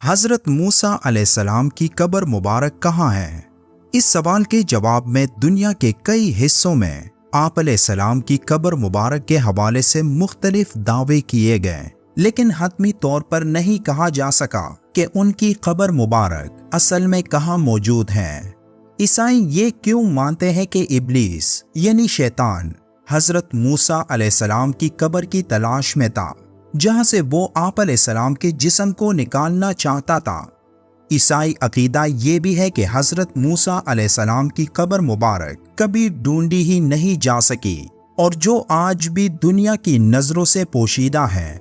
हजरत मूसा अलैहिस्सलाम की कब्र मुबारक कहाँ है? इस सवाल के जवाब में दुनिया के कई हिस्सों में आप अलैहिस्सलाम की कब्र मुबारक के हवाले से मुख्तलिफ दावे किए गए, लेकिन हतमी तौर पर नहीं कहा जा सका कि उनकी कब्र मुबारक असल में कहाँ मौजूद है। ईसाई ये क्यों मानते हैं कि इब्लीस यानी शैतान हजरत मूसा अलैहिस्सलाम की कब्र की तलाश में था, जहां से वो आप अलैहिस्सलाम के जिस्म को निकालना चाहता था। ईसाई अकीदा ये भी है कि हजरत मूसा अलैहिस्सलाम की कब्र मुबारक कभी ढूंढी ही नहीं जा सकी और जो आज भी दुनिया की नजरों से पोशीदा है।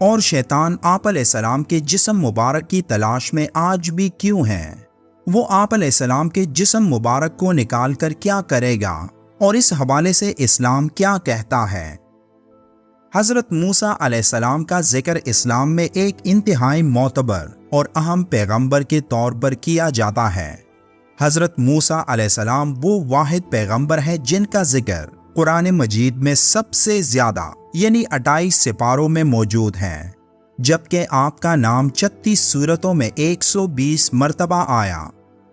और शैतान आप अलैहिस्सलाम के जिस्म मुबारक की तलाश में आज भी क्यों है? वो आप अलैहिस्सलाम के जिस्म मुबारक को निकाल कर क्या करेगा और इस हवाले से इस्लाम क्या कहता है? हजरत मूसा अलैहिस्सलाम का जिक्र इस्लाम में एक इंतहाई मोतबर और अहम पैगंबर के तौर पर किया जाता है। हजरत मूसा अलैहिस्सलाम वो वाहिद पैगंबर है जिनका जिक्र कुरान मजीद में सबसे ज्यादा यानी 28 सिपारों में मौजूद है, जबकि आपका नाम 36 सूरतों में 120 मरतबा आया।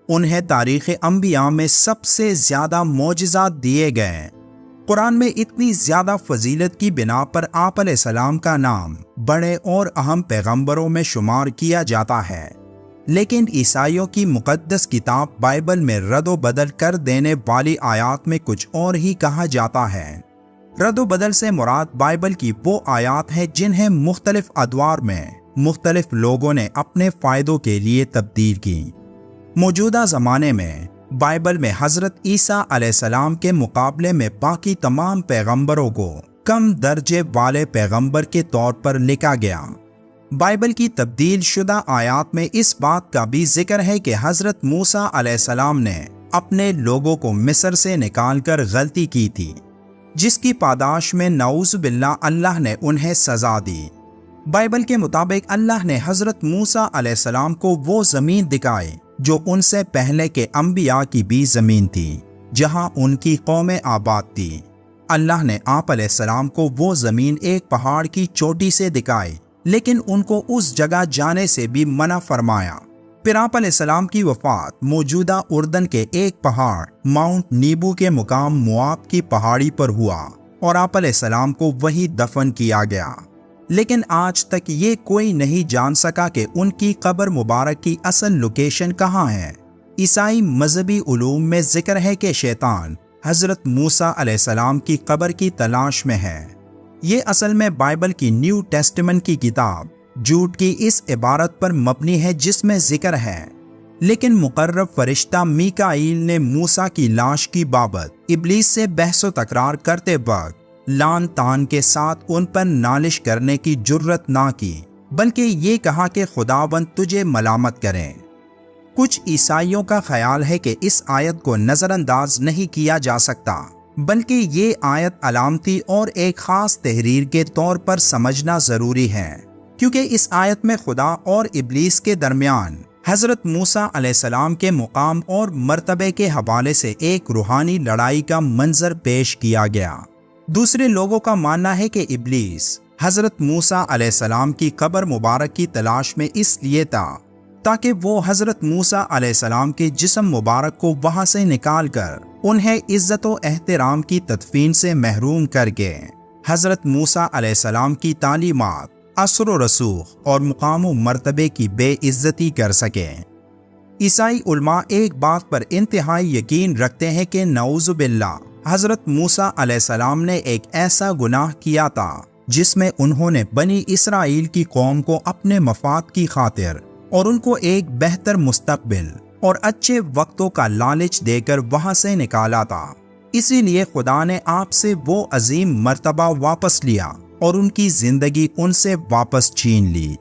उन्हें तारीख़ अंबिया में सबसे ज्यादा मोजज़ात दिए गए। कुरान में इतनी ज्यादा फजीलत की बिना पर आप अलैहिस्सलाम का नाम बड़े और अहम पैगंबरों में शुमार किया जाता है, लेकिन ईसाइयों की मुकद्दस किताब बाइबल में रद्दो बदल कर देने वाली आयात में कुछ और ही कहा जाता है। रद्दो बदल से मुराद बाइबल की वो आयात है जिन्हें मुख्तलिफ अदवार में मुख्तलिफ लोगों ने अपने फायदों के लिए तब्दील की। मौजूदा ज़माने में बाइबल में हजरत ईसा अलैहिस्सलाम के मुकाबले में बाकी तमाम पैगंबरों को कम दर्जे वाले पैगंबर के तौर पर लिखा गया। बाइबल की तब्दील शुदा आयात में इस बात का भी जिक्र है कि हजरत मूसा अलैहिस्सलाम ने अपने लोगों को मिस्र से निकालकर गलती की थी, जिसकी पादाश में नऊज़ बिल्लाह अल्लाह ने उन्हें सजा दी। बाइबल के मुताबिक अल्लाह ने हजरत मूसा अलैहिस्सलाम को वो जमीन दिखाई जो उनसे पहले के अंबिया की भी जमीन थी, जहां उनकी कौमें आबाद थी। अल्लाह ने आप अलैहिस्सलाम को वो जमीन एक पहाड़ की चोटी से दिखाई, लेकिन उनको उस जगह जाने से भी मना फरमाया। फिर आप अलैहिस्सलाम की वफात मौजूदा उर्दन के एक पहाड़ माउंट नीबू के मुकाम मुआब की पहाड़ी पर हुआ और आप अलैहिस्सलाम को वहीं दफन किया गया। लेकिन आज तक ये कोई नहीं जान सका कि उनकी कब्र मुबारक की असल लोकेशन कहाँ है। ईसाई मजहबी उलूम में जिक्र है कि शैतान हजरत मूसा अलैहिस्सलाम की कब्र की तलाश में है। ये असल में बाइबल की न्यू टेस्टामेंट की किताब झूठ की इस इबारत पर मबनी है जिसमें जिक्र है, लेकिन मुकर्रब फरिश्ता मीकाईल ने मूसा की लाश की बाबत इब्लीस से बहस व तकरार करते वक्त लान तान के साथ उन पर नालिश करने की जुर्रत ना की, बल्कि ये कहा कि खुदावंद तुझे मलामत करें। कुछ ईसाइयों का ख्याल है कि इस आयत को नज़रअंदाज नहीं किया जा सकता, बल्कि ये आयत अलामती और एक ख़ास तहरीर के तौर पर समझना ज़रूरी है, क्योंकि इस आयत में खुदा और इब्लीस के दरमियान हज़रत मूसा अलैहिस्सलाम के मुकाम और मर्तबे के हवाले से एक रूहानी लड़ाई का मंजर पेश किया गया। दूसरे लोगों का मानना है कि इब्लीस हजरत मूसा अलैहिस्सलाम की कब्र मुबारक की तलाश में इसलिए था ताकि वो हजरत मूसा अलैहिस्सलाम के जिस्म मुबारक को वहां से निकाल कर उन्हें इज्जत व एहतराम की तदफीन से महरूम करके हजरत मूसा अलैहिस्सलाम की तालीमात, असर व रसूख और मुकाम व मर्तबे की बेइज्जती कर सके। ईसाई उलमा एक बात पर इंतहाई यकीन रखते हैं कि नऊज़ बिल्लाह हजरत मूसा अलैहिस्सलाम ने एक ऐसा गुनाह किया था जिसमें उन्होंने बनी इसराइल की कौम को अपने मफाद की खातिर और उनको एक बेहतर मुस्तकबिल और अच्छे वक्तों का लालच देकर वहां से निकाला था। इसीलिए खुदा ने आपसे वो अजीम मर्तबा वापस लिया और उनकी जिंदगी उनसे वापस छीन ली।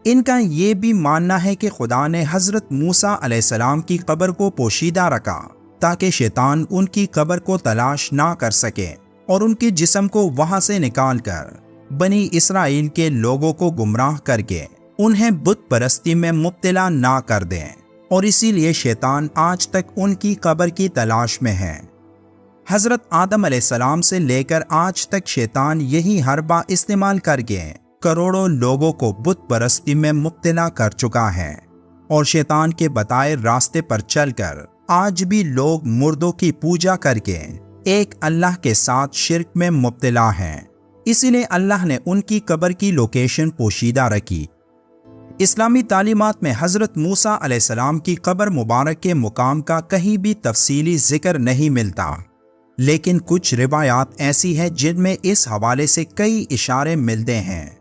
इनका ये भी मानना है कि खुदा ने हजरत मूसा अलैहिस्सलाम की कब्र को पोशीदा रखा ताकि शैतान उनकी कब्र को तलाश ना कर सके और उनके जिस्म को वहां से निकालकर बनी इसराइल के लोगों को गुमराह करके उन्हें बुत परस्ती में मुब्तला ना कर दें, और इसीलिए शैतान आज तक उनकी कब्र की तलाश में है। हजरत आदम अलैहिस्सलाम से लेकर आज तक शैतान यही हरबा इस्तेमाल करके करोड़ों लोगों को बुत परस्ती में मुब्तला कर चुका है और शैतान के बताए रास्ते पर चलकर आज भी लोग मुर्दों की पूजा करके एक अल्लाह के साथ शिर्क में मुब्तला हैं। इसीलिए अल्लाह ने उनकी कब्र की लोकेशन पोशीदा रखी। इस्लामी तालीमात में हज़रत मूसा अलैहिस्सलाम की कब्र मुबारक के मुकाम का कहीं भी तफसीली जिक्र नहीं मिलता, लेकिन कुछ रिवायात ऐसी हैं जिनमें इस हवाले से कई इशारे मिलते हैं।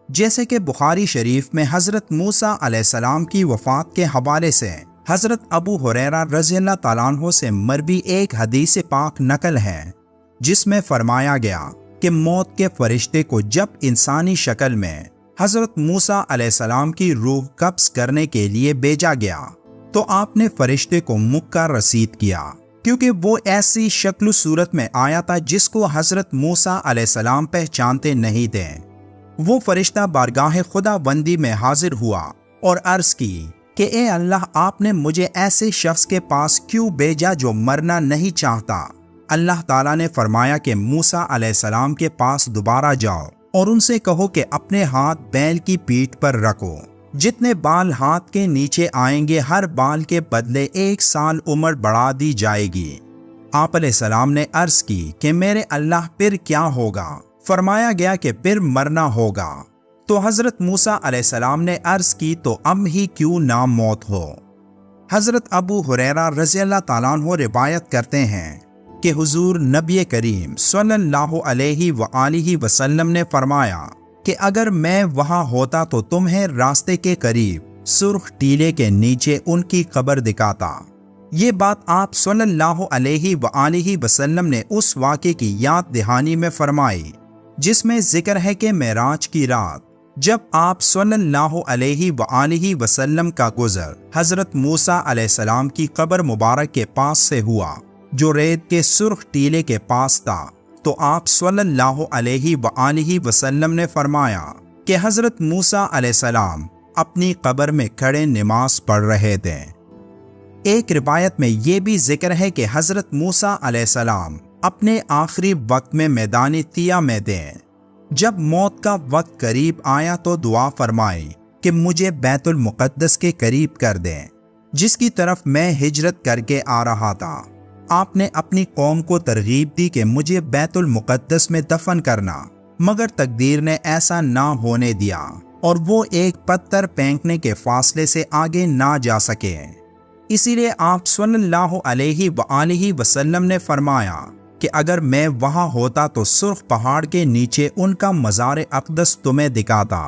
जैसे कि बुखारी शरीफ में हज़रत मूसा अलैहिस्सलाम की वफ़ात के हवाले से हज़रत अबू हुरैरा रज़ियल्लाहु ताला अन्हु से मरवी एक हदीस पाक नकल है, जिसमें फरमाया गया कि मौत के फरिश्ते को जब इंसानी शक्ल में हज़रत मूसा अलैहिस्सलाम की रूह कब्ज़ करने के लिए भेजा गया तो आपने फरिश्ते को मुक्का रसीद किया, क्योंकि वो ऐसी शक्ल सूरत में आया था जिसको हज़रत मूसा अलैहिस्सलाम पहचानते नहीं थे। वो फरिश्ता बारगाह खुदाबंदी में हाजिर हुआ और अर्ज की कि ए अल्लाह, आपने मुझे ऐसे शख्स के पास क्यों भेजा जो मरना नहीं चाहता। अल्लाह ताला ने फरमाया कि मूसा अलैहिस्सलाम के पास दोबारा जाओ और उनसे कहो कि अपने हाथ बैल की पीठ पर रखो। जितने बाल हाथ के नीचे आएंगे हर बाल के बदले 1 साल उम्र बढ़ा दी जाएगी। आप अलैहिस्सलाम ने अर्ज की कि मेरे अल्लाह, फिर क्या होगा? फरमाया गया कि फिर मरना होगा। तो हज़रत मूसा अलैहिस्सलाम ने अर्ज की, तो अब ही क्यों ना मौत हो। हज़रत अबू हुरैरा रज़ियल्लाहु ताला अन्हु रिवायत करते हैं कि हुजूर नबी करीम सल्लल्लाहु अलैहि वआलिहि वसल्लम ने फरमाया कि अगर मैं वहां होता तो तुम्हें रास्ते के करीब सुर्ख टीले के नीचे उनकी कब्र दिखाता। ये बात आप सल्लल्लाहु अलैहि वआलिहि वसल्लम ने उस वाक़े की याद दहानी में फरमाई जिसमें जिक्र है कि मेराज की रात जब आप सल्लल्लाहु अलैहि वआलिहि वसल्लम का गुज़र हज़रत मूसा अलैहिस्सलाम की कब्र मुबारक के पास से हुआ जो रेत के सुर्ख टीले के पास था, तो आप सल्लल्लाहु अलैहि वआलिहि वसल्लम ने फरमाया कि हज़रत मूसा अलैहिस्सलाम अपनी कब्र में खड़े नमाज पढ़ रहे थे। एक रिवायत में ये भी जिक्र है कि हज़रत मूसा अलैहिस्सलाम अपने आखिरी वक्त में मैदानी तिया में थे। जब मौत का वक्त करीब आया तो दुआ फरमाई कि मुझे बैतुल मुक़द्दस के करीब कर दें, जिसकी तरफ मैं हिजरत करके आ रहा था। आपने अपनी कौम को तरगीब दी कि मुझे बैतुल मुक़द्दस में दफन करना, मगर तकदीर ने ऐसा ना होने दिया और वो एक पत्थर फेंकने के फासले से आगे ना जा सके। इसीलिए आप सल्लल्लाहु अलैहि वआलिहि वसल्लम ने फरमाया कि अगर मैं वहां होता तो सुर्ख पहाड़ के नीचे उनका मज़ार अक़दस तुम्हें दिखाता।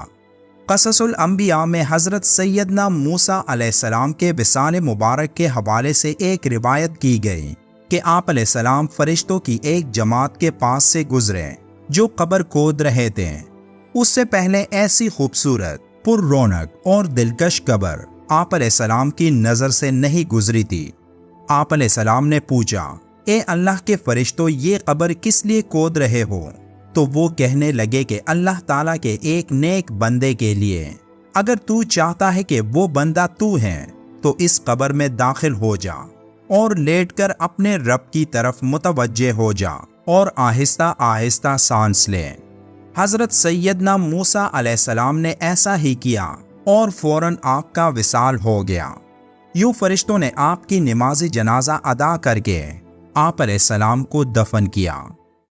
क़ससुल अंबिया में हज़रत सैयदना मूसा अलैहिस्सलाम के विसाल मुबारक के हवाले से एक रिवायत की गई कि आप अलैहिस्सलाम फरिश्तों की एक जमात के पास से गुजरे जो कब्र खोद रहे थे। उससे पहले ऐसी खूबसूरत, पुररौनक और दिलकश कब्र आप अलैहिस्सलाम की नज़र से नहीं गुजरी थी। आप अलैहिस्सलाम ने पूछा, ए अल्लाह के फरिश्तों, ये कब्र किस लिए खोद रहे हो? तो वो कहने लगे कि अल्लाह ताला के एक नेक बंदे के लिए। अगर तू चाहता है कि वो बंदा तू है तो इस कब्र में दाखिल हो जा और लेटकर अपने रब की तरफ मुतवज्जे हो जा और आहिस्ता आहिस्ता सांस ले। हज़रत सैयदना मूसा अलैहिस्सलाम ने ऐसा ही किया और फौरन आपका विसाल हो गया। यूं फरिश्तों ने आपकी नमाज जनाजा अदा करके आप अलैहिस्सलाम को दफन किया।